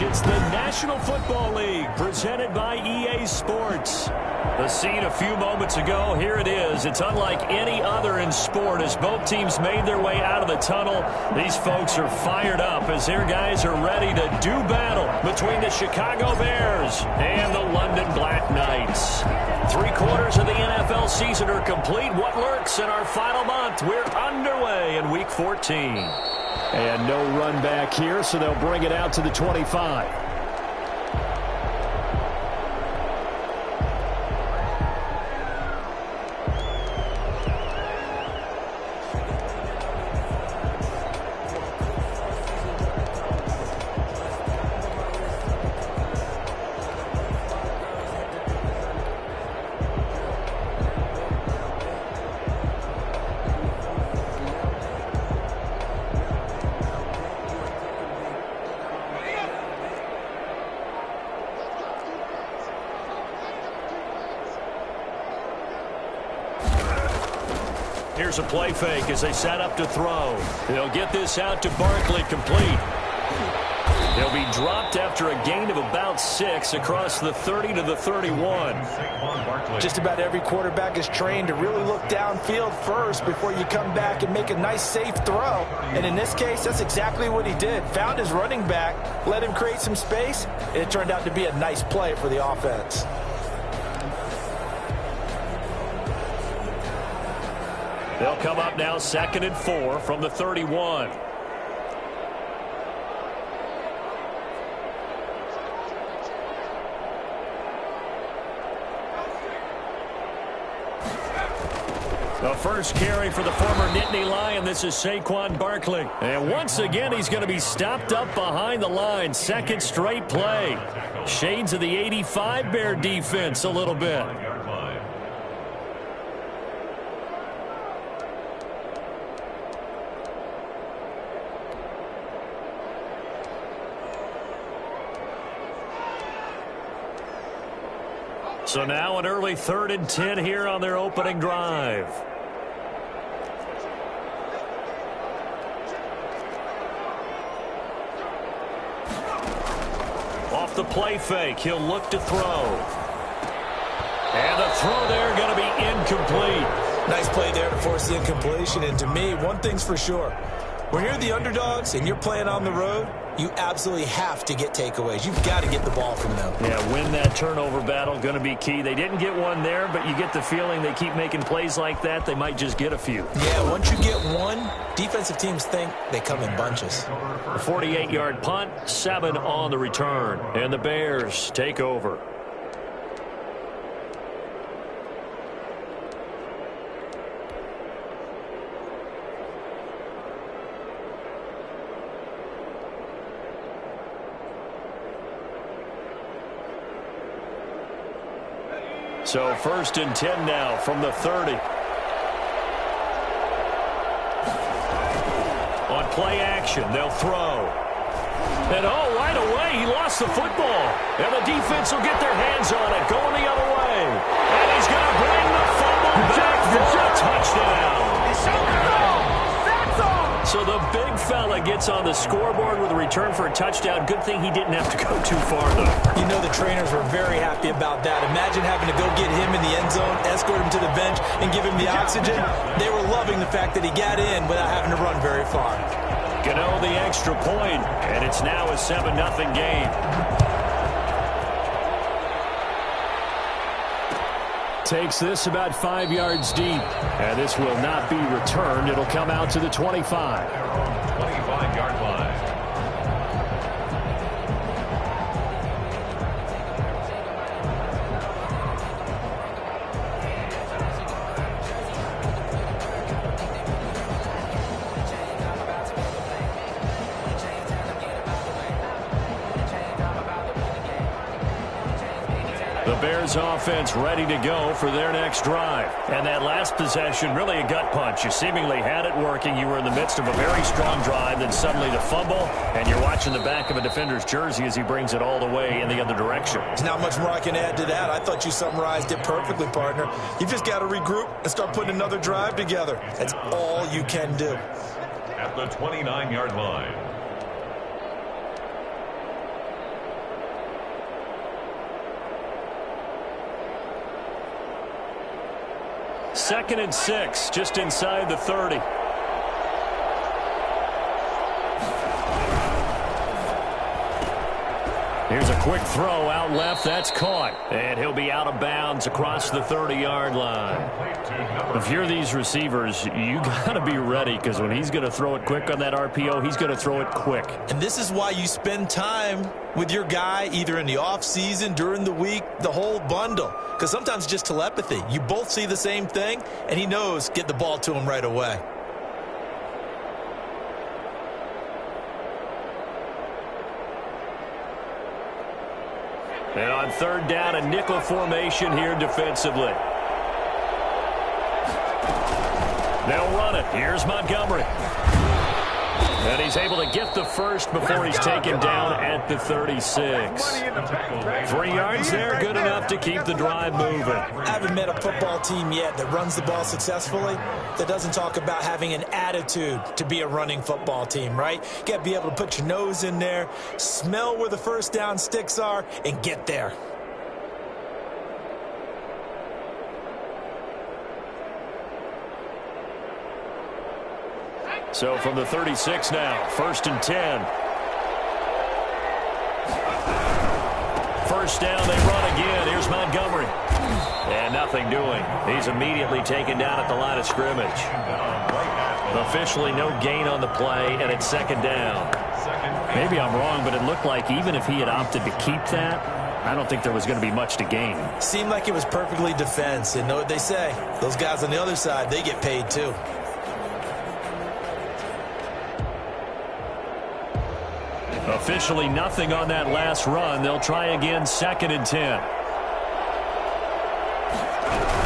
It's the National Football League presented by EA Sports. The scene a few moments ago, here it is. It's unlike any other in sport as both teams made their way out of the tunnel. These folks are fired up as their guys are ready to do battle between the Chicago Bears and the London Black Knights. 3/4 of the NFL season are complete. What lurks in our final month? We're underway in Week 14. And no run back here, so they'll bring it out to the 25. Here's a play fake as they set up to throw. They'll get this out to Barkley, complete. They'll be dropped after a gain of about 6 across the 30 to the 31. Just about every quarterback is trained to really look downfield first before you come back and make a nice, safe throw. And in this case, that's exactly what he did. Found his running back, let him create some space, and it turned out to be a nice play for the offense. They'll come up now 2nd and 4 from the 31. The first carry for the former Nittany Lion. This is Saquon Barkley. And once again, he's going to be stopped up behind the line. Second straight play. Shades of the 85 Bear defense a little bit. So now an early 3rd and 10 here on their opening drive. Off the play fake, he'll look to throw. And the throw there going to be incomplete. Nice play there to force the incompletion. And to me, one thing's for sure. When you're the underdogs and you're playing on the road, you absolutely have to get takeaways. You've got to get the ball from them. Yeah, win that turnover battle, going to be key. They didn't get one there, but you get the feeling they keep making plays like that, they might just get a few. Yeah, once you get one, defensive teams think they come in bunches. A 48-yard punt, 7 on the return. And the Bears take over. So 1st and 10 now from the 30. On play action, they'll throw. And right away, he lost the football. And the defense will get their hands on it, going the other way. And he's going to bring the fumble back for a touchdown. So the big fella gets on the scoreboard with a return for a touchdown. Good thing he didn't have to go too far, though. You know the trainers were very happy about that. Imagine having to go get him in the end zone, escort him to the bench, and give him the oxygen. They were loving the fact that he got in without having to run very far. Gano the extra point, and it's now a 7-0 game. Takes this about 5 yards deep. And this will not be returned. It'll come out to the 25. 25-yard line. The Bears offense ready to go for their next drive. And that last possession, really a gut punch. You seemingly had it working. You were in the midst of a very strong drive, then suddenly the fumble, and you're watching the back of a defender's jersey as he brings it all the way in the other direction. There's not much more I can add to that. I thought you summarized it perfectly, partner. You've just got to regroup and start putting another drive together. That's all you can do. At the 29-yard line. 2nd and 6, just inside the 30. Here's a quick throw out left. That's caught. And he'll be out of bounds across the 30-yard line. If you're these receivers, you got to be ready, because when he's going to throw it quick on that RPO, he's going to throw it quick. And this is why you spend time with your guy either in the offseason, during the week, the whole bundle. Because sometimes it's just telepathy. You both see the same thing, and he knows get the ball to him right away. And on 3rd down, a nickel formation here defensively. They'll run it. Here's Montgomery. And he's able to get the first before he's taken down at the 36. 3 yards there, good enough to keep the drive moving. I haven't met a football team yet that runs the ball successfully that doesn't talk about having an attitude to be a running football team, right? You got to be able to put your nose in there, smell where the first down sticks are, and get there. So from the 36 now, 1st and 10. First down, they run again. Here's Montgomery. And nothing doing. He's immediately taken down at the line of scrimmage. Officially no gain on the play, and it's 2nd down. Maybe I'm wrong, but it looked like even if he had opted to keep that, I don't think there was going to be much to gain. Seemed like it was perfectly defense. And know what they say? Those guys on the other side, they get paid too. Officially nothing on that last run. They'll try again, 2nd and 10.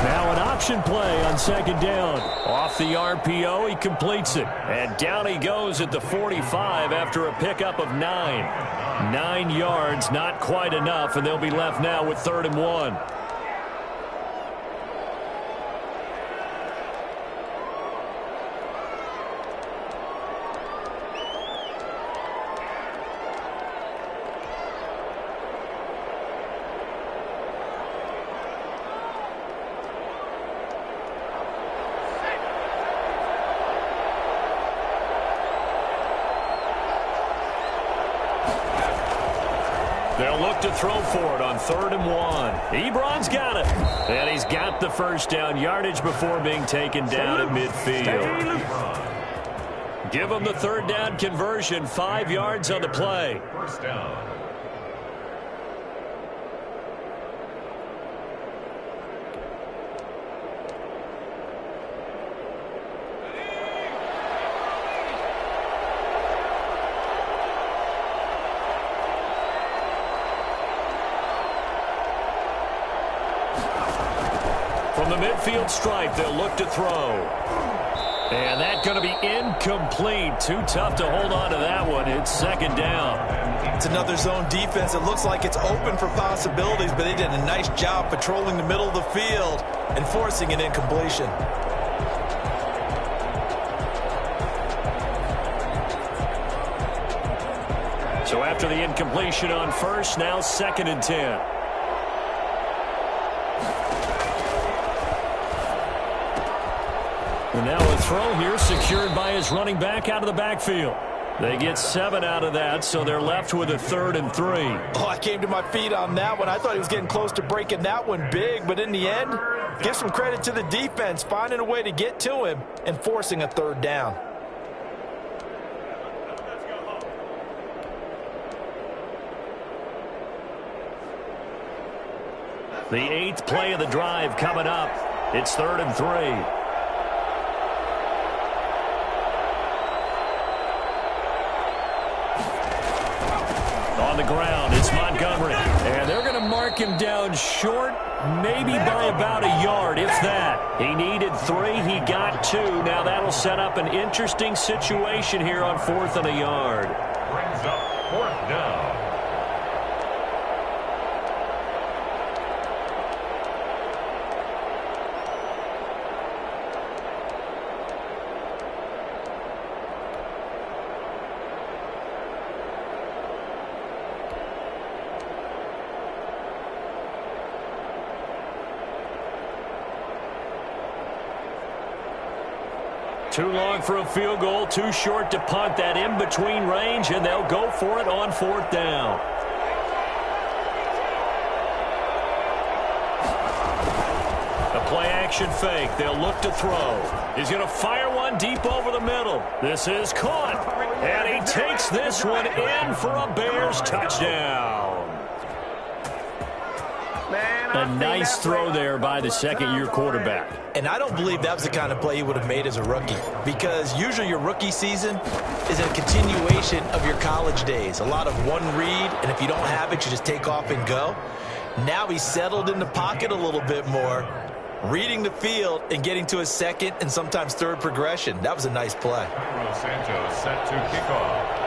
Now an option play on 2nd down. Off the RPO, he completes it. And down he goes at the 45 after a pickup of 9. 9 yards, not quite enough, and they'll be left now with 3rd and 1. They'll look to throw for it on 3rd and 1. Ebron's got it. And he's got the first down, yardage before being taken down at midfield. Give him the 3rd down conversion, 5 yards on the play. First down. From the midfield stripe, they'll look to throw. And that's going to be incomplete. Too tough to hold on to that one. It's 2nd down. It's another zone defense. It looks like it's open for possibilities, but they did a nice job patrolling the middle of the field and forcing an incompletion. So after the incompletion on 1st, now 2nd and 10. And now a throw here secured by his running back out of the backfield. They get 7 out of that, so they're left with a 3rd and 3. Oh, I came to my feet on that one. I thought he was getting close to breaking that one big, but in the end, give some credit to the defense, finding a way to get to him and forcing a 3rd down. The 8th play of the drive coming up. It's 3rd and 3. On the ground, it's Montgomery. And they're going to mark him down short, maybe by about a yard, if that. He needed 3, he got 2. Now that'll set up an interesting situation here on 4th and a yard. Brings up 4th down. Too long for a field goal, too short to punt. That in-between range, and they'll go for it on 4th down. A play-action fake. They'll look to throw. He's going to fire one deep over the middle. This is caught, and he takes this one in for a Bears touchdown. A nice throw there by the second-year quarterback. And I don't believe that was the kind of play he would have made as a rookie, because usually your rookie season is a continuation of your college days. A lot of one read, and if you don't have it, you just take off and go. Now he's settled in the pocket a little bit more, reading the field and getting to his second and sometimes third progression. That was a nice play. Santos set to kick off.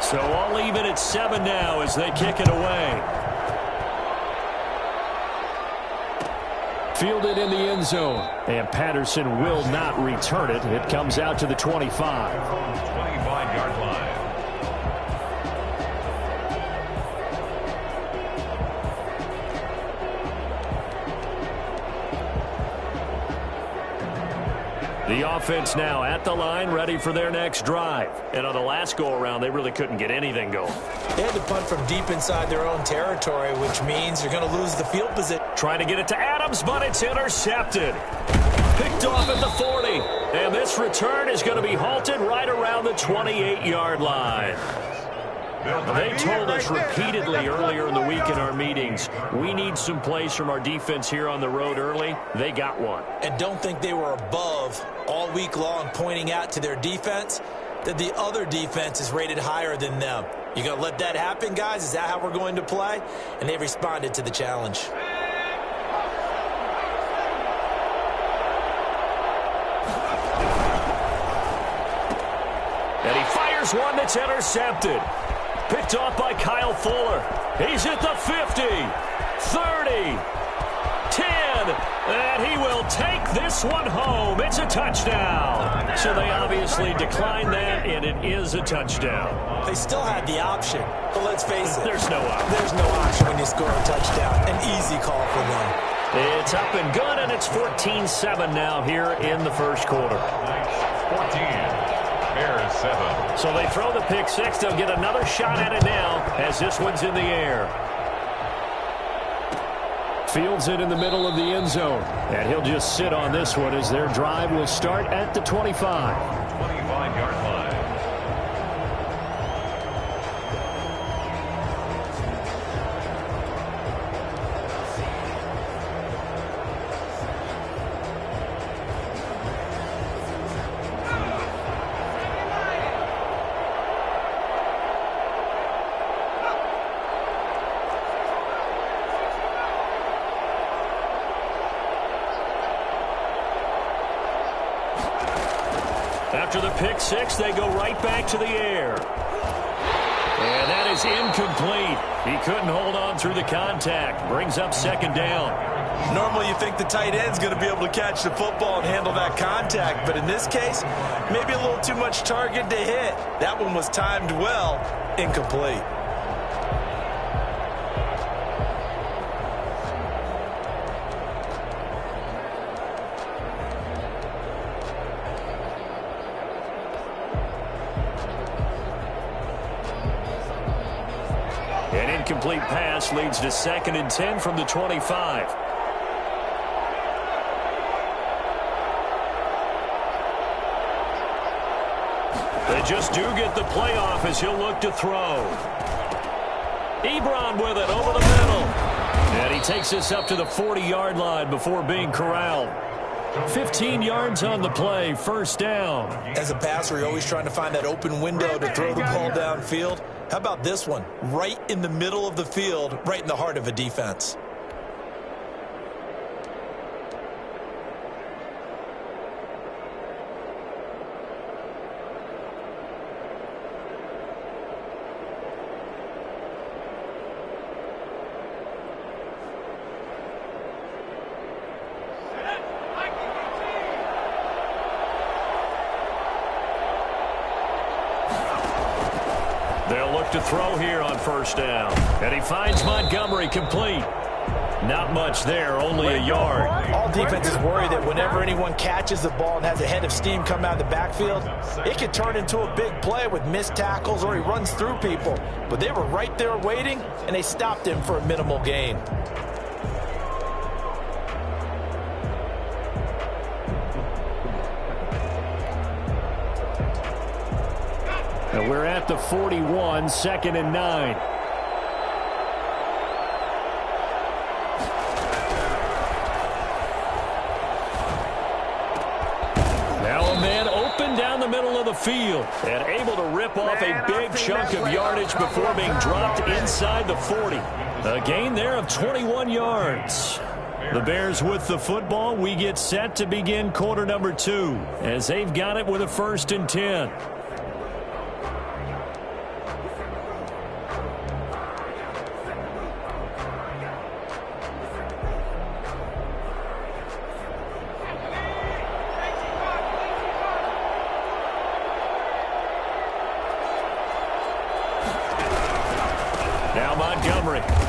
So all even at 7 now as they kick it away. Fielded in the end zone, and Patterson will not return it. It comes out to the 25. 25-yard line. The offense now at the line, ready for their next drive. And on the last go-around, they really couldn't get anything going. They had to punt from deep inside their own territory, which means you're going to lose the field position. Trying to get it to Adams, but it's intercepted. Picked off at the 40. And this return is going to be halted right around the 28-yard line. They told us repeatedly earlier in the week in our meetings, we need some plays from our defense here on the road early. They got one. And don't think they were above all week long pointing out to their defense that the other defense is rated higher than them. You going to let that happen, guys? Is that how we're going to play? And they responded to the challenge. And he fires one that's intercepted. Picked off by Kyle Fuller. He's at the 50, 30, 10, and he will take this one home. It's a touchdown. So they obviously declined that, and it is a touchdown. They still had the option, but let's face it. There's no option. There's no option when you score a touchdown. An easy call for them. It's up and good, and it's 14-7 now here in the first quarter. 14. Bears 7. So they throw the pick six. They'll get another shot at it now as this one's in the air. Fields it in the middle of the end zone. And he'll just sit on this one as their drive will start at the 25. 25-yard line. After the pick six, they go right back to the air. And that is incomplete. He couldn't hold on through the contact. Brings up second down. Normally you think the tight end's going to be able to catch the football and handle that contact, but in this case, maybe a little too much target to hit. That one was timed well, incomplete. An incomplete pass leads to 2nd and 10 from the 25. They just do get the playoff as he'll look to throw. Ebron with it over the middle. And he takes this up to the 40-yard line before being corralled. 15 yards on the play, first down. As a passer, you're always trying to find that open window to throw the ball downfield. How about this one? Right in the middle of the field, right in the heart of a defense. They'll look to throw here on first down. And he finds Montgomery complete. Not much there, only a yard. All defenses worry that whenever anyone catches the ball and has a head of steam come out of the backfield, it could turn into a big play with missed tackles or he runs through people. But they were right there waiting, and they stopped him for a minimal gain. And we're at the 41, 2nd and 9. Down the middle of the field and able to rip off a big chunk of yardage before being dropped inside the 40. A gain there of 21 yards. The Bears with the football. We get set to begin quarter number 2 as they've got it with a 1st and 10.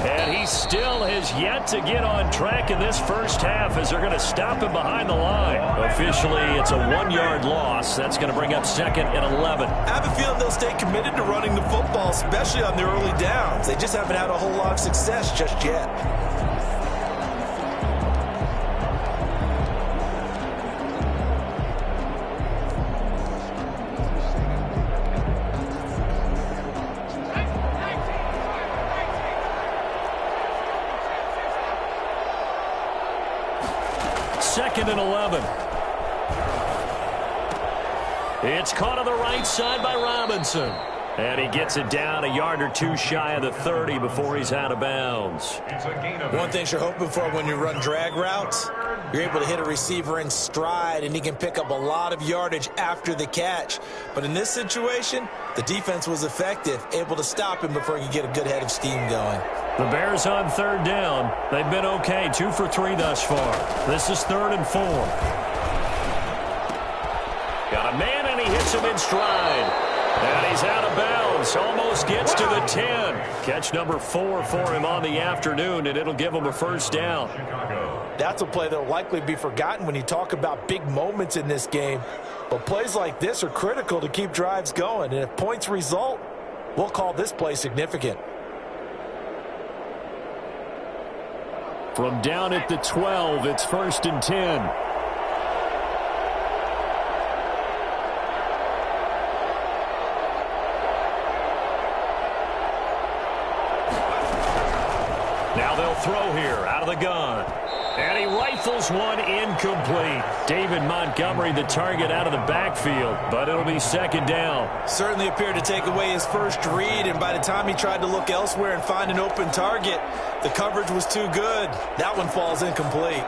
And he still has yet to get on track in this first half as they're going to stop him behind the line. Officially, it's a 1-yard loss. That's going to bring up 2nd and 11. I have a feeling they'll stay committed to running the football, especially on the early downs. They just haven't had a whole lot of success just yet. Second and 11. It's caught on the right side by Robinson. And he gets it down a yard or two shy of the 30 before he's out of bounds. One thing you're hoping for when you run drag routes, you're able to hit a receiver in stride, and he can pick up a lot of yardage after the catch. But in this situation, the defense was effective, able to stop him before he could get a good head of steam going. The Bears on 3rd down. They've been okay, 2 for 3 thus far. This is 3rd and 4. Got a man, and he hits him in stride. And he's out of bounds. Almost gets to the 10. Catch number 4 for him on the afternoon, and it'll give him a 1st down. That's a play that will likely be forgotten when you talk about big moments in this game. But plays like this are critical to keep drives going. And if points result, we'll call this play significant. From down at the 12, it's 1st and 10. Now they'll throw here out of the gun. And he rifles one incomplete. David Montgomery, the target out of the backfield, but it'll be 2nd down. Certainly appeared to take away his first read, and by the time he tried to look elsewhere and find an open target, the coverage was too good. That one falls incomplete.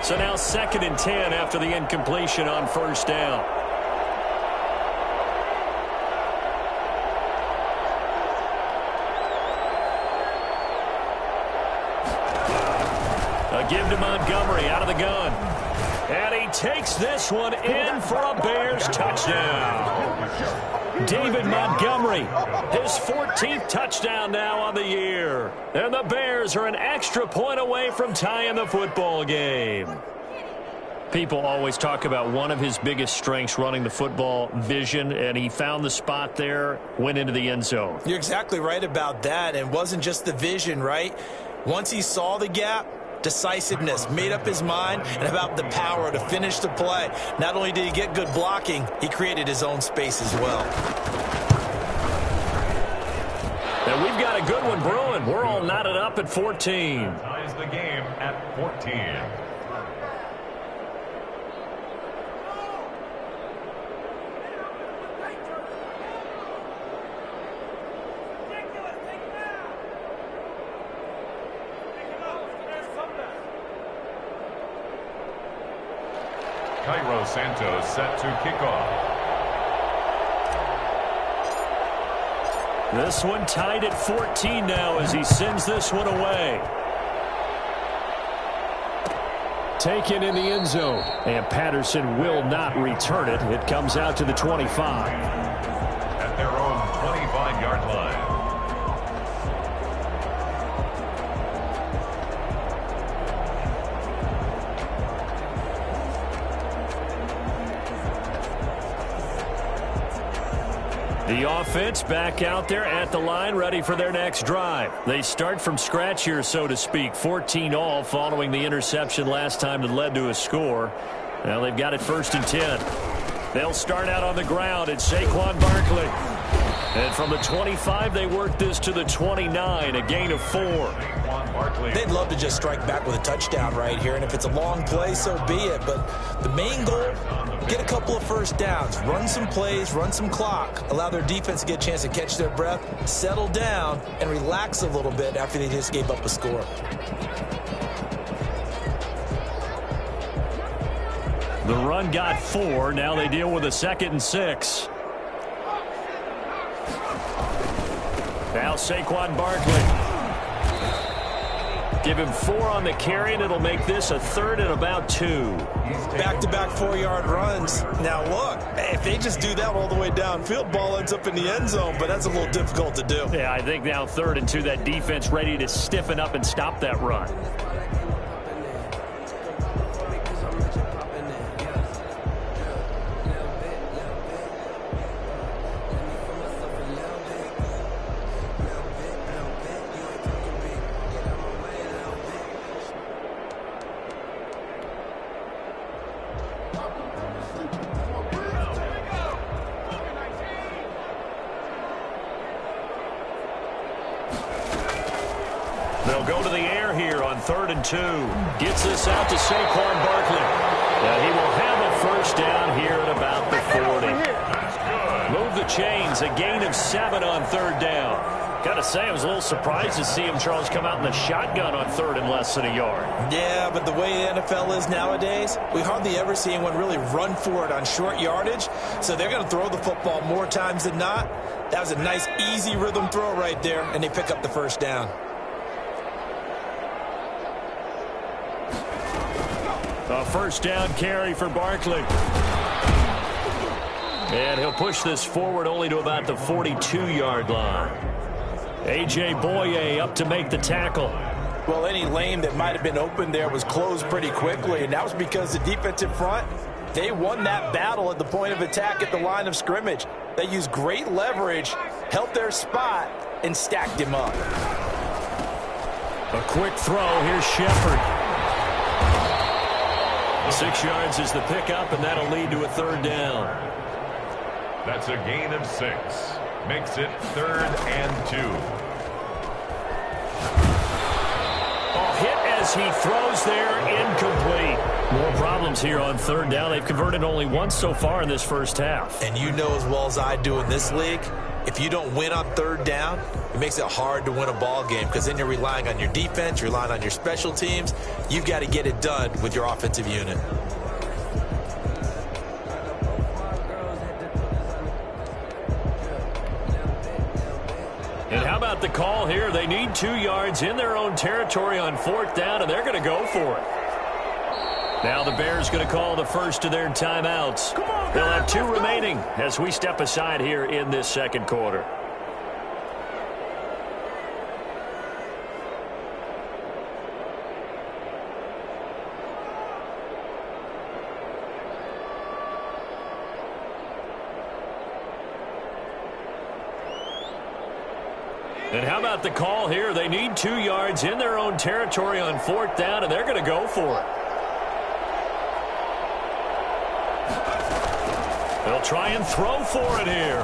So now 2nd and 10 after the incompletion on 1st down. A give to Montgomery out of the gun. And he takes this one in for a Bears touchdown. David Montgomery, his 14th touchdown now on the year. And the Bears are an extra point away from tying the football game. People always talk about one of his biggest strengths running the football, vision, and he found the spot there, went into the end zone. You're exactly right about that, and it wasn't just the vision, right? Once he saw the gap, decisiveness, made up his mind, and about the power to finish the play. Not only did he get good blocking, he created his own space as well. And we've got a good one brewing. We're all knotted up at 14. Ties the game at 14. Cairo Santos set to kick off. This one tied at 14 now as he sends this one away. Taken in the end zone. And Patterson will not return it. It comes out to the 25. At their own The offense back out there at the line, ready for their next drive. They start from scratch here, so to speak. 14 all following the interception last time that led to a score. Now they've got it 1st and 10. They'll start out on the ground. It's Saquon Barkley. And from the 25, they work this to the 29, a gain of 4. They'd love to just strike back with a touchdown right here, and if it's a long play, so be it. But the main goal, get a couple of first downs, run some plays, run some clock, allow their defense to get a chance to catch their breath, settle down, and relax a little bit after they just gave up a score. The run got 4. Now they deal with a 2nd and 6. Now Saquon Barkley. Give him 4 on the carry, and it'll make this a 3rd and about 2. Back-to-back 4-yard runs. Now, look, if they just do that all the way downfield, ball ends up in the end zone, but that's a little difficult to do. Yeah, I think now 3rd and 2, that defense ready to stiffen up and stop that run. They'll go to the air here on 3rd and 2. Gets this out to Saquon Barkley. And he will have a 1st down here at about the 40. Move the chains. A gain of 7 on 3rd down. Got to say, I was a little surprised to see him, Charles, come out in the shotgun on 3rd and less than a yard. Yeah, but the way the NFL is nowadays, we hardly ever see anyone really run for it on short yardage. So they're going to throw the football more times than not. That was a nice, easy rhythm throw right there, and they pick up the 1st down. A 1st down carry for Barkley. And he'll push this forward only to about the 42-yard line. A.J. Boye up to make the tackle. Well, any lane that might have been open there was closed pretty quickly, and that was because the defensive front, they won that battle at the point of attack at the line of scrimmage. They used great leverage, held their spot, and stacked him up. A quick throw. Here's Shepard. 6 yards is the pickup, and that'll lead to a 3rd down. That's a gain of 6. Makes it 3rd and 2. Hit as he throws there, incomplete. More problems here on 3rd down. They've converted only once so far in this 1st half. And you know as well as I do in this league, if you don't win on 3rd down, it makes it hard to win a ball game because then you're relying on your defense, you're relying on your special teams. You've got to get it done with your offensive unit. And how about the call here? They need 2 yards in their own territory on 4th down, and they're going to go for it. Now the Bears going to call the first of their timeouts. They'll have 2 remaining as we step aside here in this 2nd quarter. And how about the call here? They need 2 yards in their own territory on 4th down, and they're going to go for it. They'll try and throw for it here.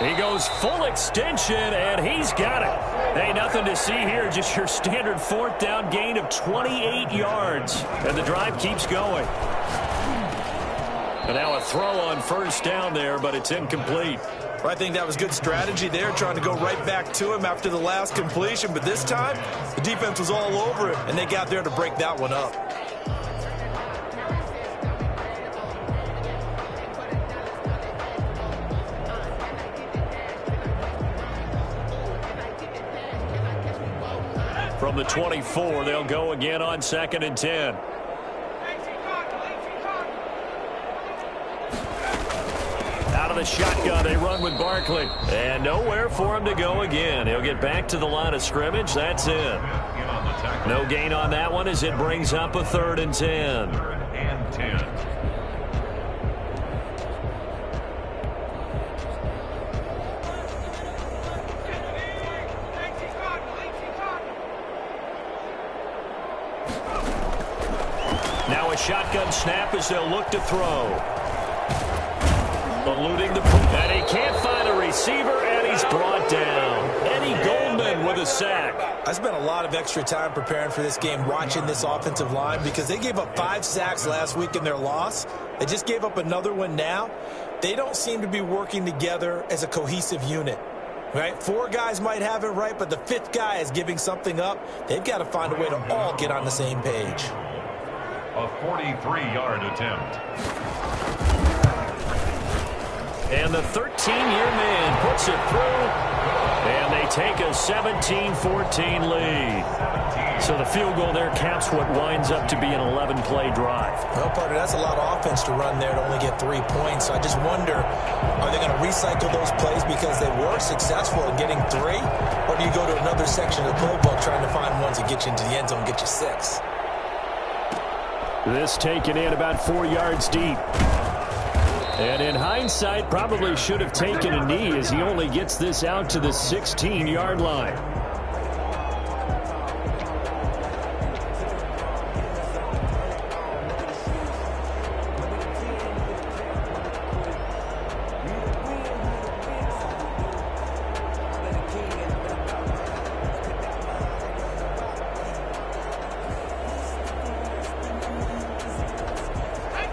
He goes full extension, and he's got it. Hey, nothing to see here, just your standard 4th down gain of 28 yards. And the drive keeps going. And now a throw on 1st down there, but it's incomplete. I think that was good strategy there, trying to go right back to him after the last completion. But this time, the defense was all over it, and they got there to break that one up. From the 24, they'll go again on 2nd and 10. Out of the shotgun, they run with Barkley. And nowhere for him to go again. He'll get back to the line of scrimmage. That's it. No gain on that one as it brings up a 3rd and 10. 3rd and 10. a shotgun snap as they'll look to throw. Eluding the punt. And he can't find a receiver, and he's brought down. Eddie Goldman with a sack. I spent a lot of extra time preparing for this game watching this offensive line because they gave up 5 sacks last week in their loss. They just gave up another one now. They don't seem to be working together as a cohesive unit. Right? 4 guys might have it right, but the 5th guy is giving something up. They've got to find a way to all get on the same page. A 43-yard attempt. And the 13-year man puts it through, and they take a 17-14 lead. So the field goal there caps what winds up to be an 11-play drive. Well, partner, that's a lot of offense to run there to only get 3 points. So I just wonder, are they going to recycle those plays because they were successful in getting 3? Or do you go to another section of the playbook trying to find ones that get you into the end zone and get you 6? This taken in about 4 yards deep. And in hindsight, probably should have taken a knee as he only gets this out to the 16-yard line.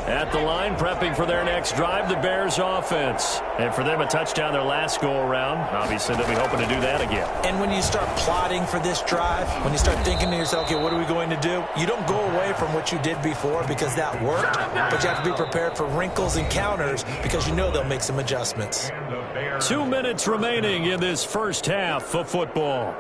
At the line, prepping for their next drive, the Bears offense. And for them, a touchdown their last go-around. Obviously, they'll be hoping to do that again. And when you start plotting for this drive, when you start thinking to yourself, okay, what are we going to do? You don't go away from what you did before because that worked, but you have to be prepared for wrinkles and counters because you know they'll make some adjustments. 2 minutes remaining in this first half of football.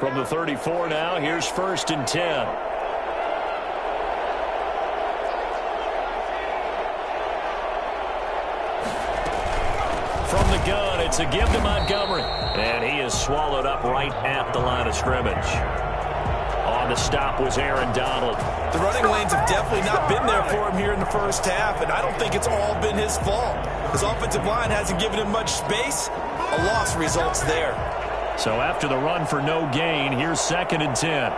From the 34 now, here's 1st and 10. From the gun, it's a give to Montgomery. And he is swallowed up right at the line of scrimmage. On the stop was Aaron Donald. The running lanes have definitely not been there for him here in the first half, and I don't think it's all been his fault. His offensive line hasn't given him much space. A loss results there. So after the run for no gain, here's 2nd and 10.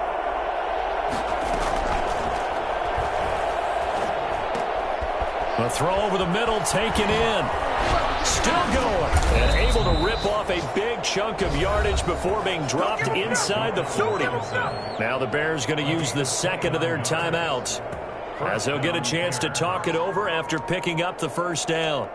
A throw over the middle, taken in. Still going. And able to rip off a big chunk of yardage before being dropped inside the 40. Now the Bears going to use the 2nd of their timeouts, as they'll get a chance to talk it over after picking up the first down.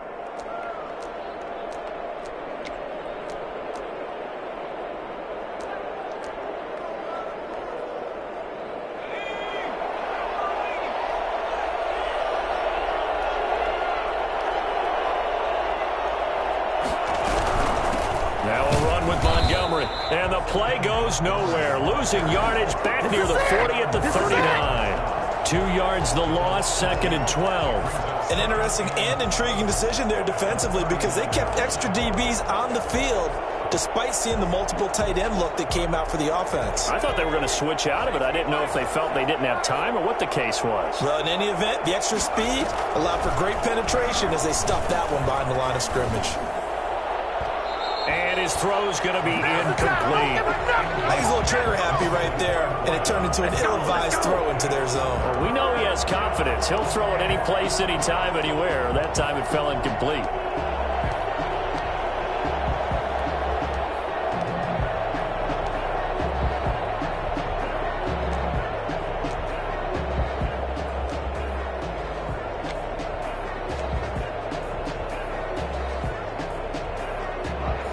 And the play goes nowhere. Losing yardage back near the 40 at the 39. 2 yards the loss, 2nd and 12. An interesting and intriguing decision there defensively because they kept extra DBs on the field despite seeing the multiple tight end look that came out for the offense. I thought they were going to switch out of it. I didn't know if they felt they didn't have time or what the case was. Well, in any event, the extra speed allowed for great penetration as they stuffed that one behind the line of scrimmage. And his throw's going to be incomplete. He's a little trigger happy right there, and it turned into an ill-advised throw into their zone. Well, we know he has confidence. He'll throw it any place, anytime, anywhere. That time it fell incomplete.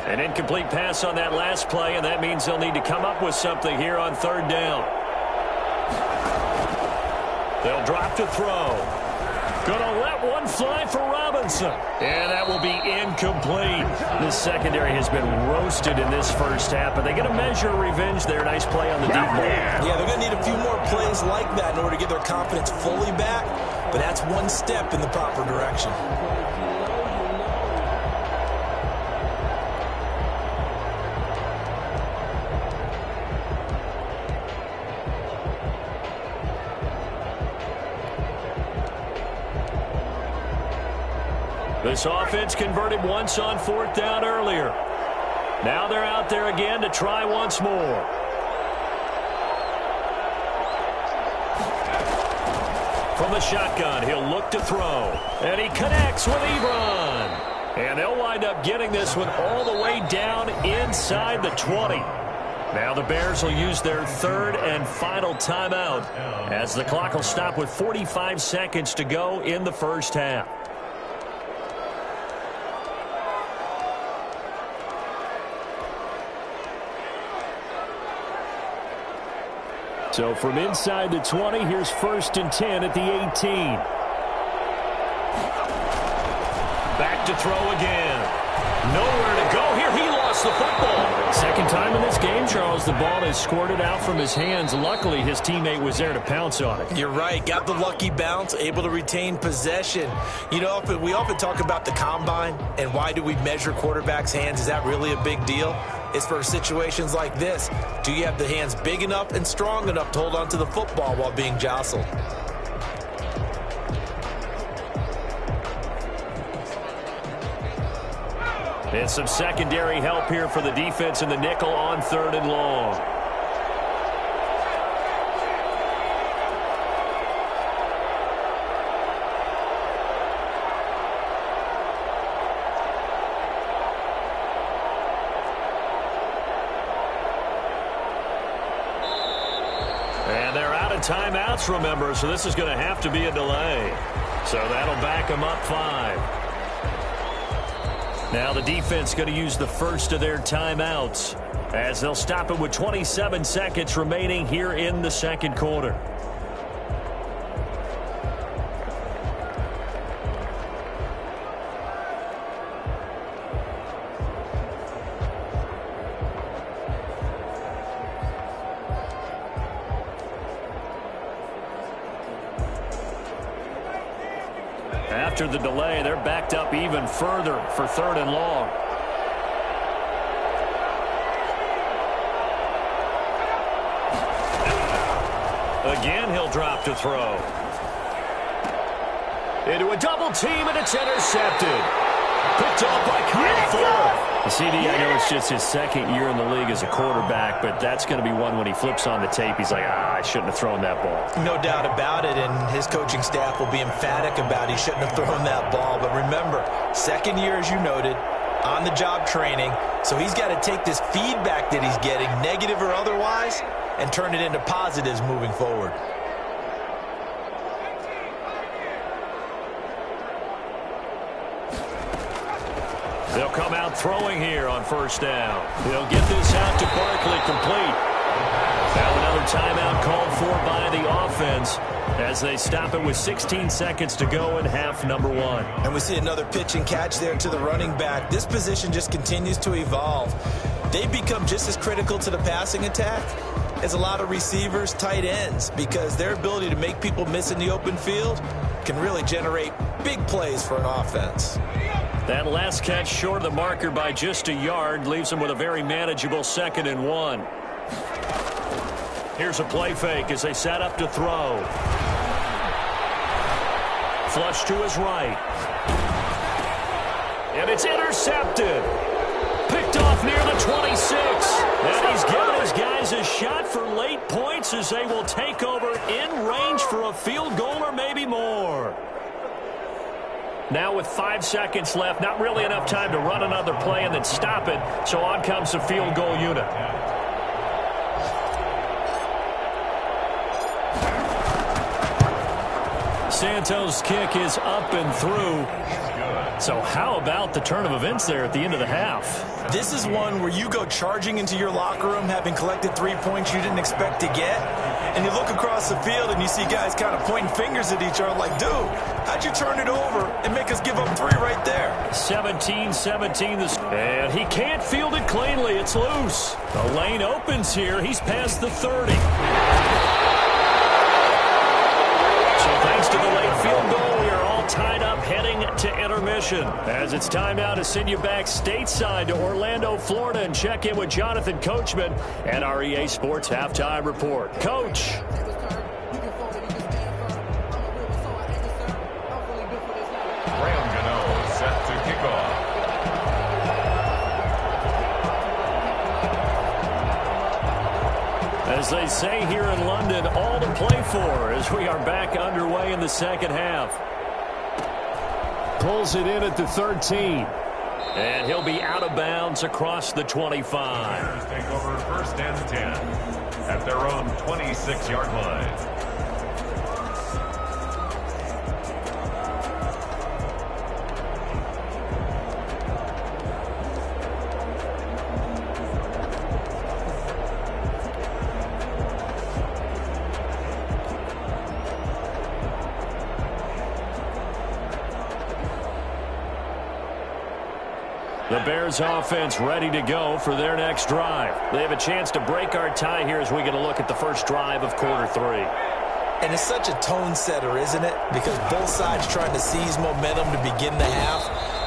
An incomplete pass on that last play, and that means they'll need to come up with something here on 3rd down. They'll drop to throw. Gonna let one fly for Robinson. And that will be incomplete. The secondary has been roasted in this first half, but they get a measure of revenge there. Nice play on the deep ball. Yeah, they're going to need a few more plays like that in order to get their confidence fully back, but that's one step in the proper direction. This offense converted once on 4th down earlier. Now they're out there again to try once more. From the shotgun, he'll look to throw. And he connects with Ebron. And they'll wind up getting this one all the way down inside the 20. Now the Bears will use their 3rd and final timeout as the clock will stop with 45 seconds to go in the first half. So from inside the 20, here's 1st and 10 at the 18. Back to throw again. Nowhere to go here. He lost the football. Second time in this game, Charles, the ball is squirted out from his hands. Luckily, his teammate was there to pounce on it. You're right. Got the lucky bounce, able to retain possession. You know, we often talk about the combine and why do we measure quarterbacks' hands. Is that really a big deal? It's for situations like this. Do you have the hands big enough and strong enough to hold onto the football while being jostled? And some secondary help here for the defense in the nickel on 3rd and long. And they're out of timeouts, remember, so this is going to have to be a delay. So that'll back them up 5. Now the defense going to use the first of their timeouts as they'll stop it with 27 seconds remaining here in the second quarter. After the delay, they're backed up even further for 3rd and long. Again, he'll drop to throw. Into a double team, and it's intercepted. Picked off by Kyle Fuller. CD, I know it's just his 2nd year in the league as a quarterback, but that's going to be one when he flips on the tape, he's like, I shouldn't have thrown that ball. No doubt about it, and his coaching staff will be emphatic about he shouldn't have thrown that ball. But remember, 2nd year, as you noted, on-the-job training, so he's got to take this feedback that he's getting, negative or otherwise, and turn it into positives moving forward. They'll come out throwing here on 1st down. They'll get this out to Barkley complete. Now another timeout called for by the offense as they stop it with 16 seconds to go in half number 1. And we see another pitch and catch there to the running back. This position just continues to evolve. They become just as critical to the passing attack as a lot of receivers, tight ends, because their ability to make people miss in the open field can really generate big plays for an offense. That last catch short of the marker by just a yard leaves them with a very manageable 2nd and 1. Here's a play fake as they set up to throw. Flush to his right. And it's intercepted. Picked off near the 26. And he's giving his guys a shot for late points as they will take over in range for a field goal or maybe more. Now with 5 seconds left, not really enough time to run another play and then stop it, so on comes the field goal unit. Santos' kick is up and through. So how about the turn of events there at the end of the half? This is one where you go charging into your locker room having collected 3 points you didn't expect to get, and you look across the field and you see guys kind of pointing fingers at each other like, dude, how'd you turn it over and make us give up 3 right there? 17-17, and he can't field it cleanly. It's loose. The lane opens here. He's past the 30. So thanks to the late field goal, we are all tied up heading to intermission. As it's time now to send you back stateside to Orlando, Florida, and check in with Jonathan Coachman at our EA Sports Halftime Report. Coach. Graham Gano set As they say here in London, all to play for as we are back underway in the second half. Pulls it in at the 13. And he'll be out of bounds across the 25. Bears take over 1st and 10 at their own 26-yard line. The Bears offense ready to go for their next drive. They have a chance to break our tie here as we get a look at the first drive of quarter 3. And it's such a tone setter, isn't it? Because both sides trying to seize momentum to begin the half.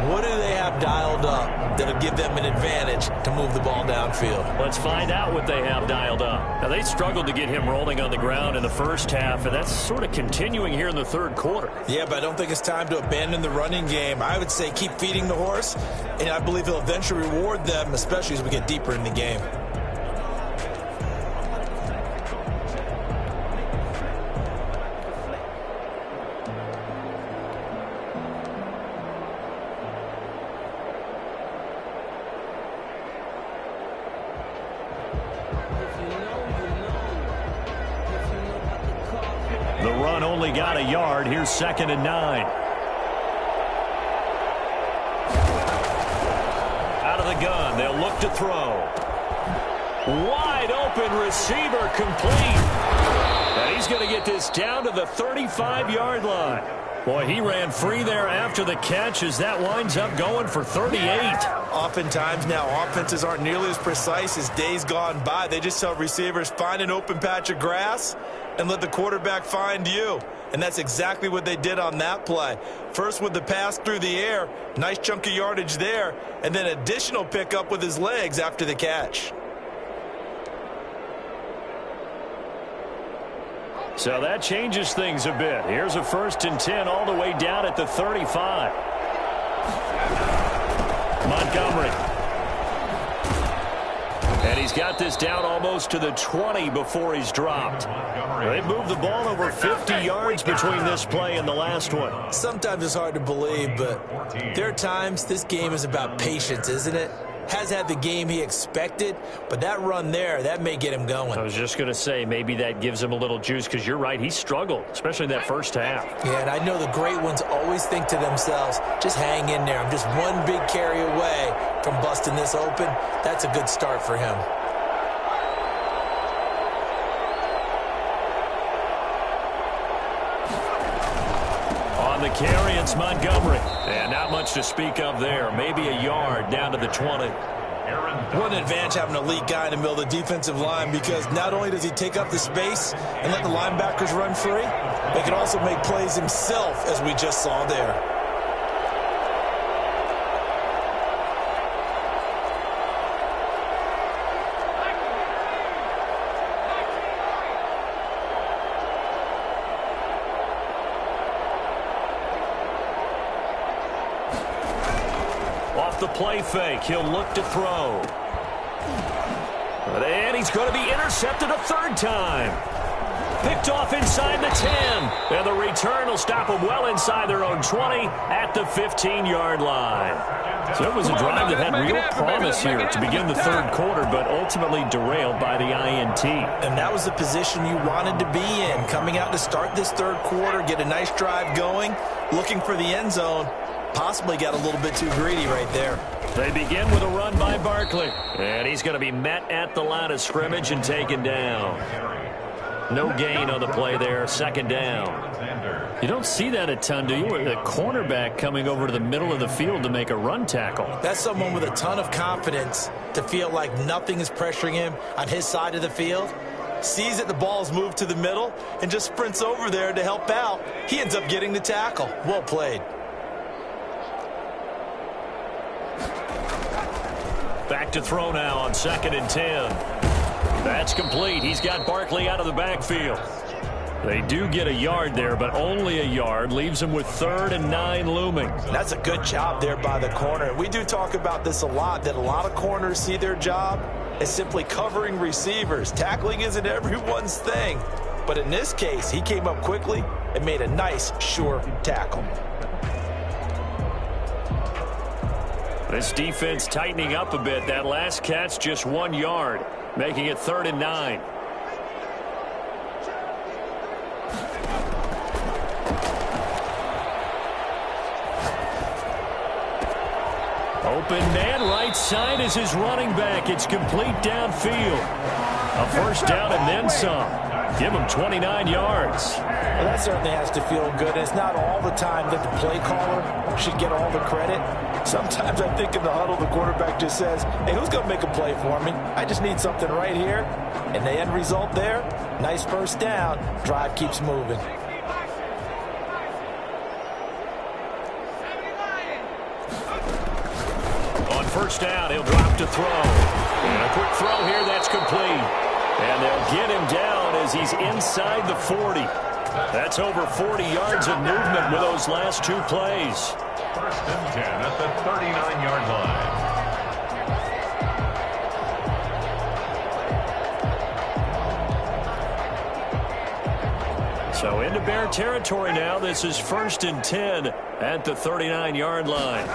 What do they have dialed up that'll give them an advantage to move the ball downfield? Let's find out what they have dialed up. Now, they struggled to get him rolling on the ground in the first half, and that's sort of continuing here in the third quarter. Yeah, but I don't think it's time to abandon the running game. I would say keep feeding the horse, and I believe he'll eventually reward them, especially as we get deeper in the game. The run only got a yard. Here's 2nd and 9. Out of the gun. They'll look to throw. Wide open receiver complete. And he's going to get this down to the 35-yard line. Boy, he ran free there after the catch as that winds up going for 38. Oftentimes now offenses aren't nearly as precise as days gone by. They just tell receivers, find an open patch of grass and let the quarterback find you. And that's exactly what they did on that play. First with the pass through the air, nice chunk of yardage there, and then additional pickup with his legs after the catch. So that changes things a bit. Here's a 1st and 10 all the way down at the 35. Montgomery. And he's got this down almost to the 20 before he's dropped. They've moved the ball over 50 yards between this play and the last one. Sometimes it's hard to believe, but there are times this game is about patience, isn't it? Has had the game he expected, but that run there, that may get him going. I was just going to say, maybe that gives him a little juice, because you're right, he struggled, especially in that first half. Yeah, and I know the great ones always think to themselves, just hang in there. I'm just one big carry away from busting this open. That's a good start for him. On the carry, it's Montgomery. And not much to speak of there. Maybe a yard down to the 20. What an advantage having an elite guy in the middle of the defensive line, because not only does he take up the space and let the linebackers run free, but he can also make plays himself, as we just saw there. The play fake. He'll look to throw. And he's going to be intercepted a 3rd time. Picked off inside the 10. And the return will stop them well inside their own 20 at the 15-yard line. So it was a drive that had real promise here to begin the 3rd quarter, but ultimately derailed by the INT. And that was the position you wanted to be in, coming out to start this 3rd quarter, get a nice drive going, looking for the end zone. Possibly got a little bit too greedy right there. They begin with a run by Barkley. And he's going to be met at the line of scrimmage and taken down. No gain on the play there. 2nd down. You don't see that a ton, do you? The cornerback coming over to the middle of the field to make a run tackle. That's someone with a ton of confidence to feel like nothing is pressuring him on his side of the field. Sees that the ball's moved to the middle and just sprints over there to help out. He ends up getting the tackle. Well played. Back to throw now on 2nd and 10. That's complete. He's got Barkley out of the backfield. They do get a yard there, but only a yard. Leaves him with 3rd and 9 looming. That's a good job there by the corner. We do talk about this a lot, that a lot of corners see their job is simply covering receivers. Tackling isn't everyone's thing. But in this case, he came up quickly and made a nice, sure tackle. This defense tightening up a bit. That last catch just 1 yard, making it 3rd and 9. Open man right side is his running back. It's complete downfield. A first down and then some. Give him 29 yards. Well, that certainly has to feel good. It's not all the time that the play caller should get all the credit. Sometimes I think in the huddle, the quarterback just says, hey, who's going to make a play for me? I just need something right here. And the end result there, nice first down. Drive keeps moving. On first down, he'll drop to throw. And a quick throw here, that's complete. And they'll get him down as he's inside the 40. That's over 40 yards of movement with those last 2 plays. 1st and 10 at the 39-yard line. So into Bear territory now. This is 1st and 10 at the 39-yard line.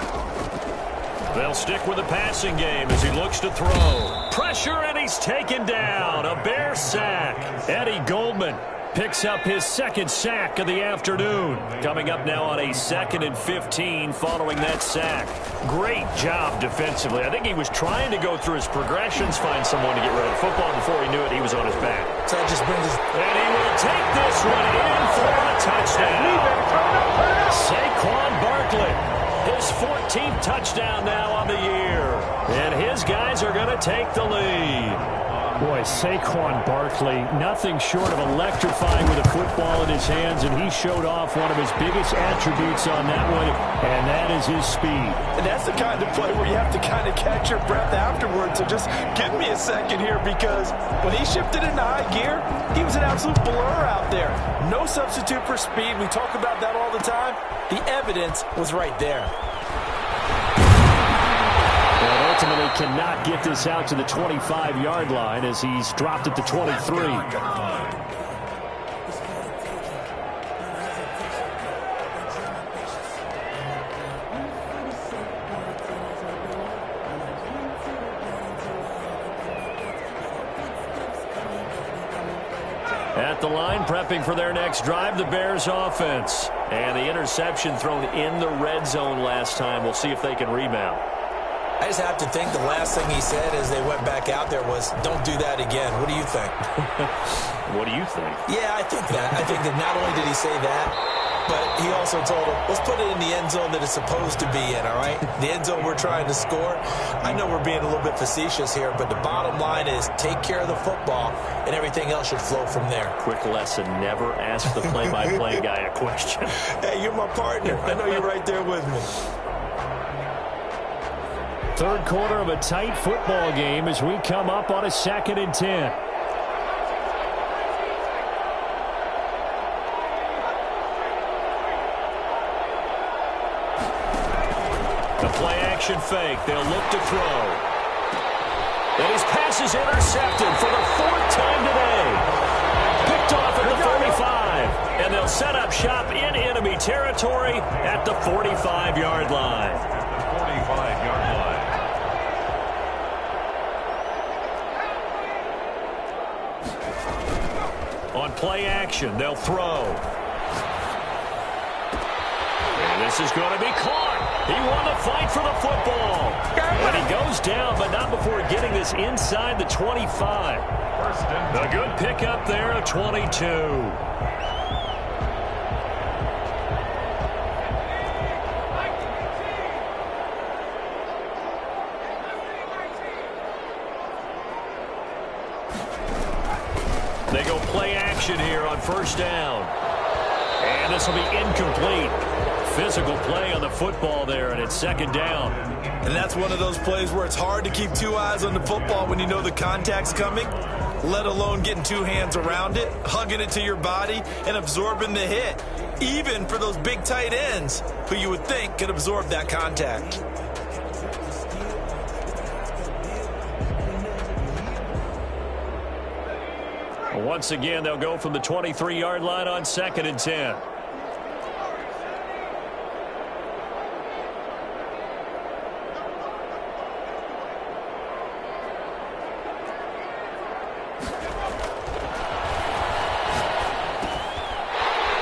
They'll stick with the passing game as he looks to throw. Pressure, and he's taken down. A Bear sack. Eddie Goldman picks up his 2nd sack of the afternoon. Coming up now on a 2nd and 15 following that sack. Great job defensively. I think he was trying to go through his progressions, find someone to get rid of the football. Before he knew it, he was on his back. So that just brings us... And he will take this one in for a touchdown. Saquon Barkley. His 14th touchdown now on the year. And his guys are going to take the lead. Boy, Saquon Barkley, nothing short of electrifying with a football in his hands, and he showed off one of his biggest attributes on that one, and that is his speed. And that's the kind of play where you have to kind of catch your breath afterwards. So just give me a second here, because when he shifted into high gear, he was an absolute blur out there. No substitute for speed. We talk about that all the time. The evidence was right there. And ultimately cannot get this out to the 25-yard line as he's dropped at the 23. At the line, prepping for their next drive, the Bears offense. And the interception thrown in the red zone last time. We'll see if they can rebound. I just have to think the last thing he said as they went back out there was, don't do that again. What do you think? What do you think? Yeah, I think that. I think that not only did he say that, but he also told him, let's put it in the end zone that it's supposed to be in, all right? The end zone we're trying to score. I know we're being a little bit facetious here, but the bottom line is take care of the football, and everything else should flow from there. Quick lesson, never ask the play-by-play guy a question. Hey, you're my partner. I know you're right there with me. Third quarter of a tight football game as we come up on a 2nd and 10. The play-action fake. They'll look to throw. And his pass is intercepted for the 4th time today. Picked off at the 45. And they'll set up shop in enemy territory at the 45-yard line. 45-yard line. On play action, they'll throw. And this is going to be caught. He won the fight for the football. And he goes down, but not before getting this inside the 25. A good pickup there at 22. They go play action here on first down. And this will be incomplete. Physical play on the football there, and it's 2nd down. And that's one of those plays where it's hard to keep 2 eyes on the football when you know the contact's coming, let alone getting 2 hands around it, hugging it to your body, and absorbing the hit, even for those big tight ends who you would think could absorb that contact. Once again, they'll go from the 23-yard line on 2nd and 10.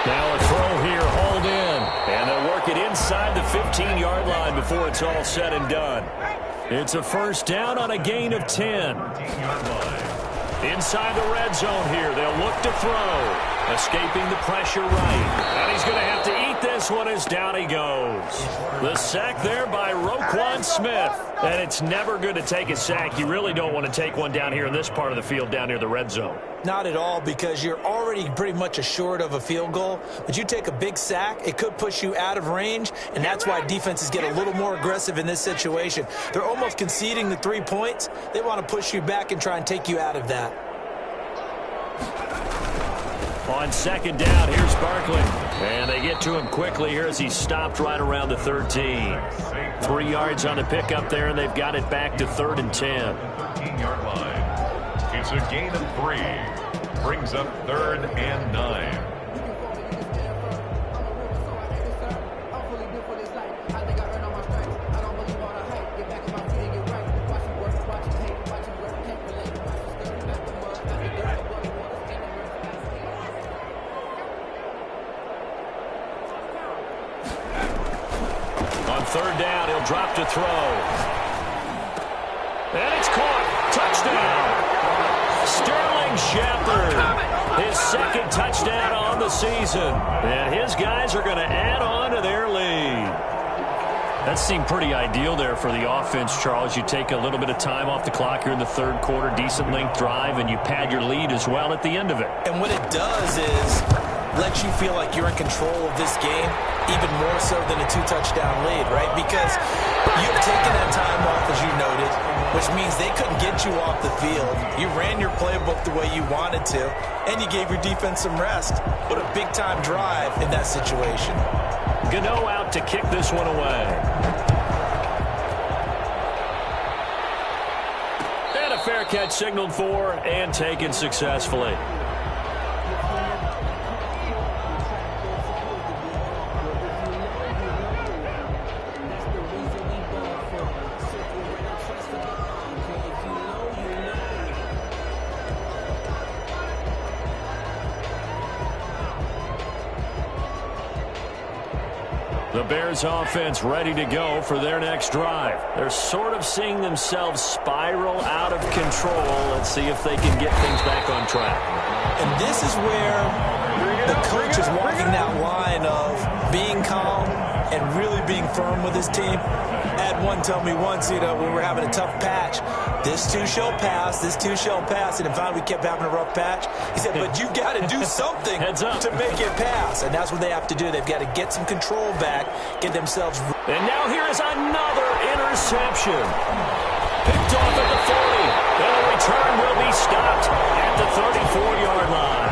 Now a throw here, hauled in. And they'll work it inside the 15-yard line before it's all said and done. It's a first down on a gain of 10. Inside the red zone here, they'll look to throw. Escaping the pressure right. And he's going to have to eat this one as down he goes. The sack there by Roquan Smith. And it's never good to take a sack. You really don't want to take one down here in this part of the field down near the red zone. Not at all, because you're already pretty much assured of a field goal. But you take a big sack, it could push you out of range, and that's why defenses get a little more aggressive in this situation. They're almost conceding the 3 points. They want to push you back and try and take you out of that. On 2nd down, here's Barkley. And they get to him quickly here as he's stopped right around the 13. 3 yards on the pickup there, and they've got it back to 3rd and 10. 13-yard line. It's a gain of 3. Brings up 3rd and 9. On 3rd down, he'll drop to throw. And it's caught. Touchdown. Sterling Shepard. His 2nd touchdown on the season. And his guys are going to add on to their lead. That seemed pretty ideal there for the offense, Charles. You take a little bit of time off the clock here in the 3rd quarter, decent length drive, and you pad your lead as well at the end of it. And what it does is let you feel like you're in control of this game, even more so than a 2-touchdown lead, right? Because you've taken that time off, as you noted, which means they couldn't get you off the field. You ran your playbook the way you wanted to, and you gave your defense some rest. What a big-time drive in that situation. Gano out to kick this one away. And a fair catch signaled for and taken successfully. The Bears offense ready to go for their next drive. They're sort of seeing themselves spiral out of control. Let's see if they can get things back on track. And this is where the coach is walking that line of being calm and really being firm with his team. I had one tell me once, when we were having a tough patch, this too shall pass, this too shall pass. And finally we kept having a rough patch. He said, but you got to do something to make it pass. And that's what they have to do. They've got to get some control back, get themselves. And now here is another interception. Picked off at the 40. And the return will be stopped at the 34-yard line.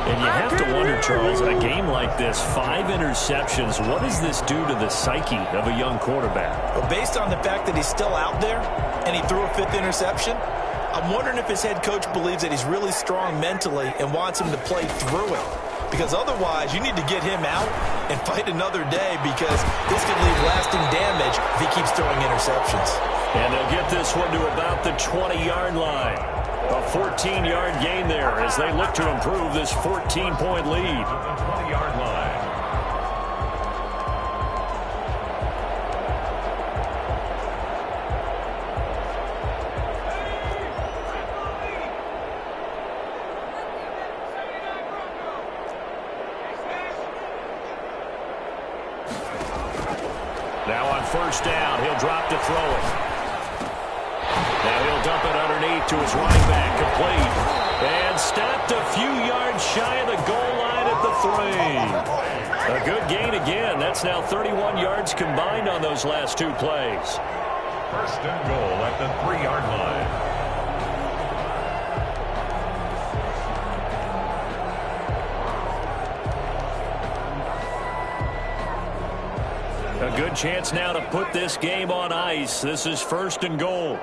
And you have to wonder, Charles, in a game like this, 5 interceptions, what does this do to the psyche of a young quarterback? Well, based on the fact that he's still out there and he threw a 5th interception, I'm wondering if his head coach believes that he's really strong mentally and wants him to play through it. Because otherwise, you need to get him out and fight another day, because this could leave lasting damage if he keeps throwing interceptions. And they'll get this one to about the 20-yard line. A 14-yard gain there as they look to improve this 14-point lead. 20-yard line. Now on 1st down, he'll drop to throw it. Now he'll dump it underneath to his running back, complete. And stopped a few yards shy of the goal line at the 3. A good gain again. That's now 31 yards combined on those last 2 plays. 1st and goal at the 3-yard line. A good chance now to put this game on ice. This is 1st and goal.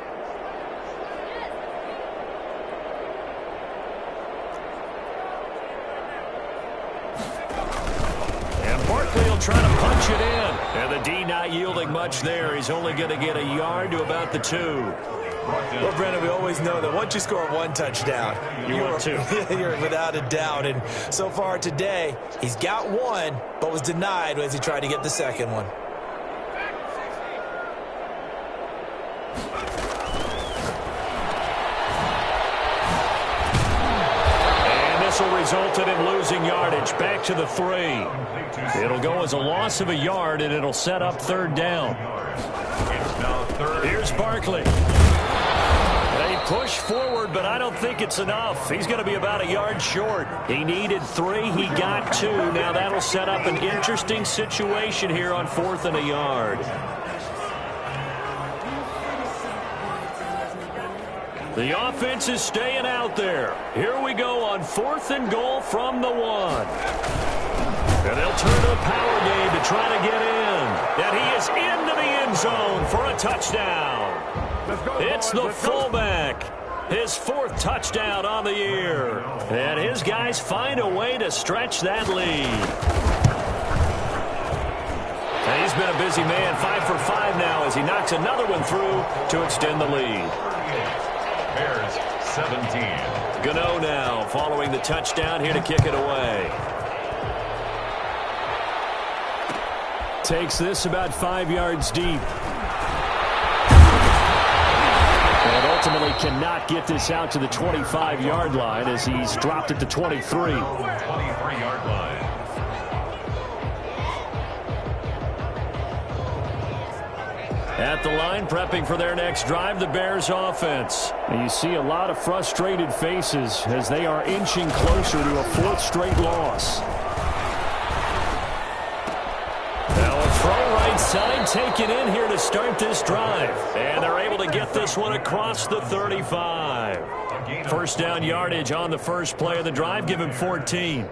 likely he'll try to punch it in. And the D not yielding much there. He's only going to get a yard to about the 2. Well, Brendan, we always know that once you score one touchdown, you're two. You're without a doubt. And so far today, he's got one, but was denied as he tried to get the second one. And this will result in him losing yardage back to the 3. It'll go as a loss of a yard, and it'll set up 3rd down. Here's Barkley. They push forward, but I don't think it's enough. He's going to be about a yard short. He needed 3. He got 2. Now that'll set up an interesting situation here on 4th and a yard. The offense is staying out there. Here we go on 4th and goal from the 1. And they'll turn to a power game to try to get in. And he is into the end zone for a touchdown. It's the fullback. His 4th touchdown on the year. And his guys find a way to stretch that lead. And he's been a busy man, 5 for 5 now as he knocks another one through to extend the lead. Bears 17. Gano now following the touchdown here to kick it away. Takes this about 5 yards deep. And ultimately cannot get this out to the 25-yard line as he's dropped at the 23. 23-yard line. At the line, prepping for their next drive, the Bears offense. And you see a lot of frustrated faces as they are inching closer to a 4th straight loss. Now a throw right side taken in here to start this drive. And they're able to get this one across the 35. 1st down yardage on the first play of the drive. Give him 14.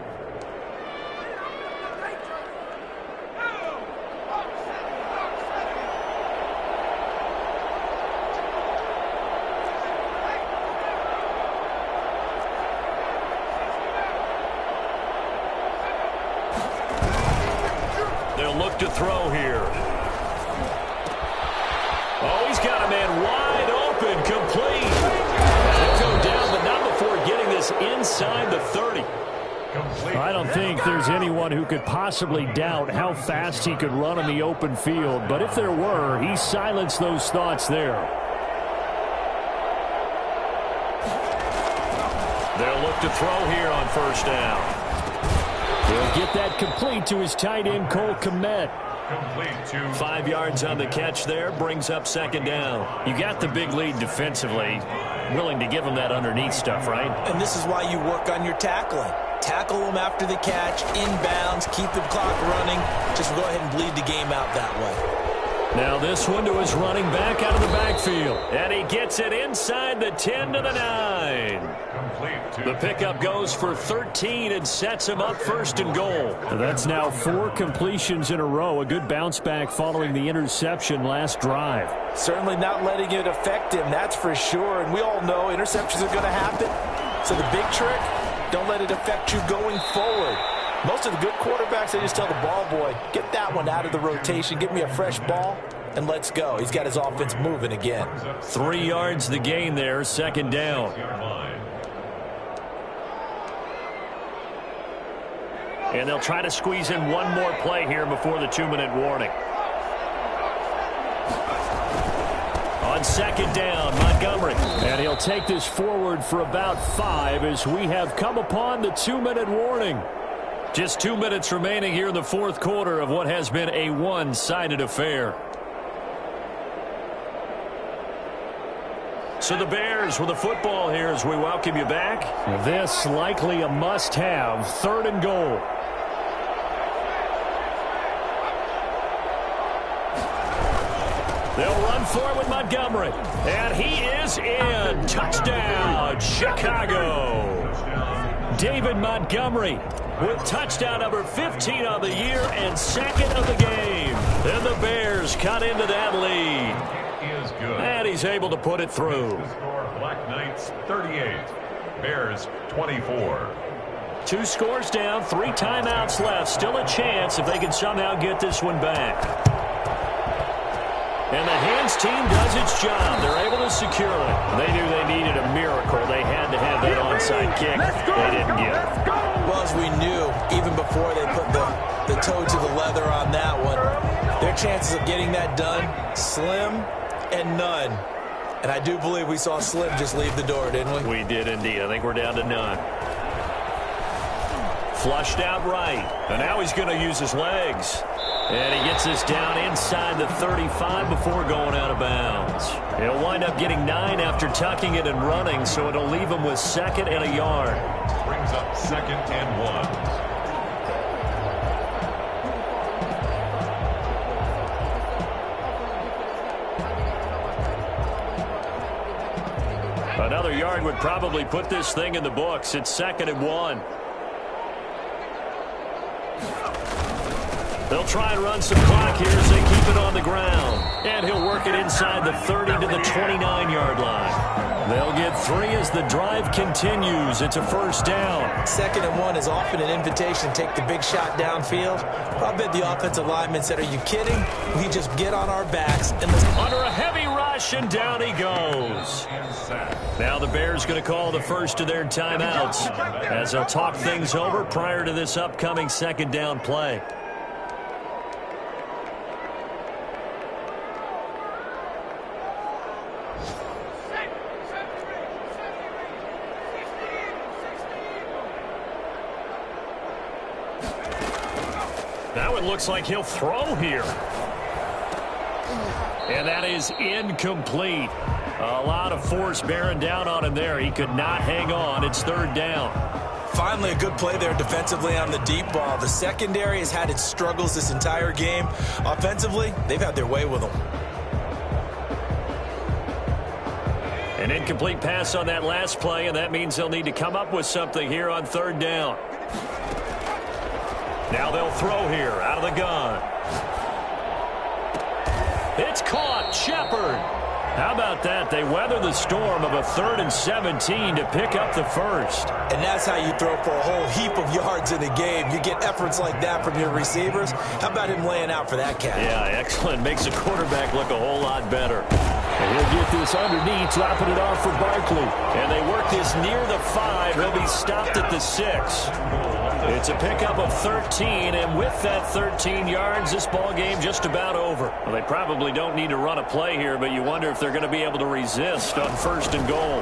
Look to throw here. Oh, he's got a man wide open, complete. He'll go down, but not before getting this inside the 30. I don't think there's anyone who could possibly doubt how fast he could run in the open field, but if there were, he silenced those thoughts there. They'll look to throw here on 1st down. He'll get that complete to his tight end, Cole Kmet. 5 yards on the catch there, brings up 2nd down. You got the big lead defensively. Willing to give him that underneath stuff, right? And this is why you work on your tackling. Tackle them after the catch, inbounds, keep the clock running. Just go ahead and bleed the game out that way. Now this one to his running back out of the backfield. And he gets it inside the 10 to the 9. The pickup goes for 13 and sets him up 1st and goal. That's now 4 completions in a row. A good bounce back following the interception last drive. Certainly not letting it affect him, that's for sure. And we all know interceptions are going to happen. So the big trick, don't let it affect you going forward. Most of the good quarterbacks, they just tell the ball boy, get that one out of the rotation, give me a fresh ball, and let's go. He's got his offense moving again. 3 yards the gain there, 2nd down. And they'll try to squeeze in one more play here before the 2-minute warning. On 2nd down, Montgomery. And he'll take this forward for about 5 as we have come upon the 2-minute warning. Just 2 minutes remaining here in the 4th quarter of what has been a one-sided affair. So the Bears with the football here as we welcome you back. This likely a must-have, 3rd and goal. They'll run for it with Montgomery. And he is in. Touchdown, Chicago. David Montgomery with touchdown number 15 on the year and 2nd of the game. Then the Bears cut into that lead. And he's able to put it through. Black Knights 38, Bears 24. 2 scores down, 3 timeouts left. Still a chance if they can somehow get this one back. And the hands team does its job. They're able to secure it. They knew they needed a miracle. They had to have that onside kick. They didn't get it. Well, as we knew, even before they put the toe to the leather on that one, their chances of getting that done, slim and none. And I do believe we saw Slim just leave the door, didn't we? We did indeed. I think we're down to none. Flushed out right. And now he's going to use his legs. And he gets this down inside the 35 before going out of bounds. He'll wind up getting 9 after tucking it and running, so it'll leave him with 2nd and a yard. Brings up 2nd and 1. Another yard would probably put this thing in the books. It's 2nd and 1. They'll try and run some clock here as they keep it on the ground. And he'll work it inside the 30 to the 29-yard line. They'll get 3 as the drive continues. It's a 1st down. 2nd and 1 is often an invitation to take the big shot downfield. I bet the offensive lineman said, are you kidding? We just get on our backs. And under a heavy rush, and down he goes. Now the Bears going to call the first of their timeouts as they'll talk things over prior to this upcoming 2nd down play. Now it looks like he'll throw here. And that is incomplete. A lot of force bearing down on him there. He could not hang on. It's 3rd down. Finally, a good play there defensively on the deep ball. The secondary has had its struggles this entire game. Offensively, they've had their way with them. An incomplete pass on that last play, and that means they'll need to come up with something here on 3rd down. Now they'll throw here out of the gun. It's caught. Shepard. How about that? They weather the storm of a 3rd and 17 to pick up the 1st. And that's how you throw for a whole heap of yards in a game. You get efforts like that from your receivers. How about him laying out for that catch? Yeah, excellent. Makes the quarterback look a whole lot better. And he'll get this underneath, dropping it off for Barkley. And they work this near the 5. He'll be stopped at the 6. It's a pickup of 13, and with that 13 yards, this ball game just about over. Well, they probably don't need to run a play here, but you wonder if they're going to be able to resist on 1st and goal.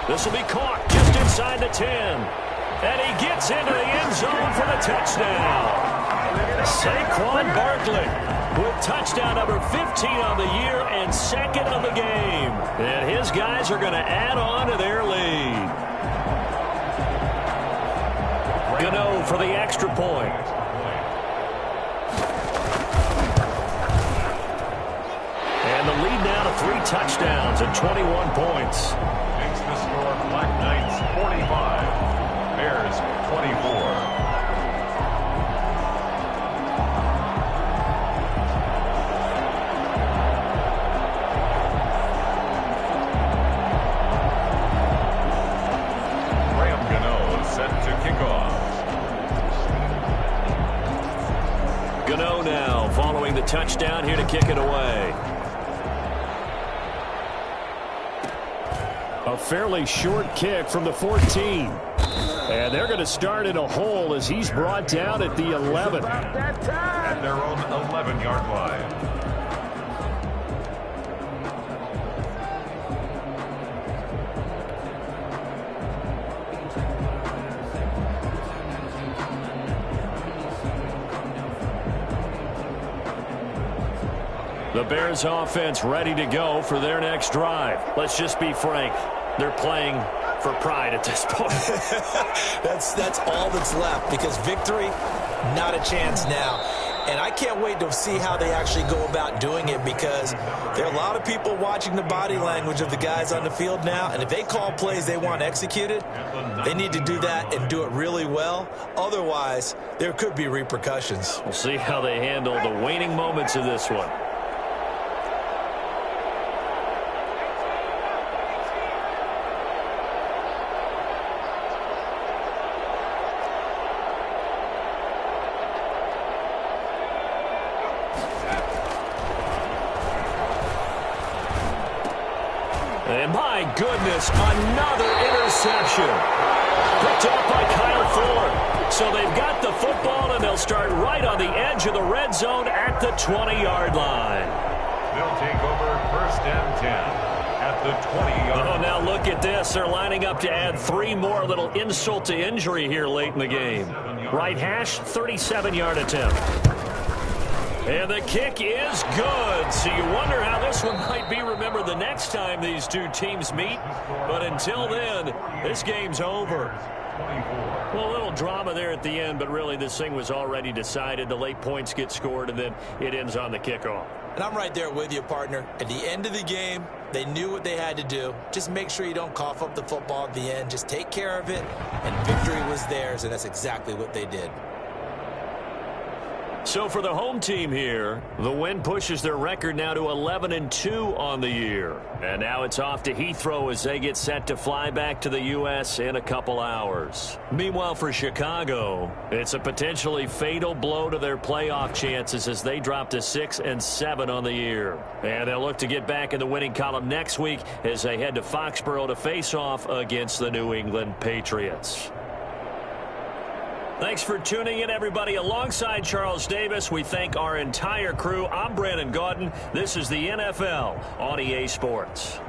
This will be caught just inside the 10. And he gets into the end zone for the touchdown. Saquon Barkley with touchdown number 15 on the year and 2nd of the game. And his guys are going to add on to their lead. Gano for the extra point. And the lead now to 3 touchdowns and 21 points. Makes the score Black Knights 45, Bears 24. Gano now following the touchdown here to kick it away. A fairly short kick from the 14. And they're going to start in a hole as he's brought down at the 11. At their own 11-yard line. The Bears offense ready to go for their next drive. Let's just be frank. They're playing for pride at this point. That's all that's left, because victory, not a chance now. And I can't wait to see how they actually go about doing it, because there are a lot of people watching the body language of the guys on the field now, and if they call plays they want executed, they need to do that and do it really well. Otherwise, there could be repercussions. We'll see how they handle the waning moments of this one. goodness, another interception. Picked up by Kyle Fuller. So they've got the football, and they'll start right on the edge of the red zone at the 20-yard line. They'll take over 1st and 10 at the 20-yard line. Oh, now look at this. They're lining up to add 3 more. Little insult to injury here late in the game. Right hash, 37-yard attempt. And the kick is good. So you wonder how this one might be remembered the next time these two teams meet. But until then, this game's over. Well, a little drama there at the end, but really this thing was already decided. The late points get scored, and then it ends on the kickoff. And I'm right there with you, partner. At the end of the game, they knew what they had to do. Just make sure you don't cough up the football at the end. Just take care of it, and victory was theirs, and that's exactly what they did. So for the home team here, the win pushes their record now to 11-2 on the year. And now it's off to Heathrow as they get set to fly back to the U.S. in a couple hours. Meanwhile, for Chicago, it's a potentially fatal blow to their playoff chances as they drop to 6-7 on the year. And they'll look to get back in the winning column next week as they head to Foxborough to face off against the New England Patriots. Thanks for tuning in, everybody. Alongside Charles Davis, we thank our entire crew. I'm Brandon Gaudin. This is the NFL on EA Sports.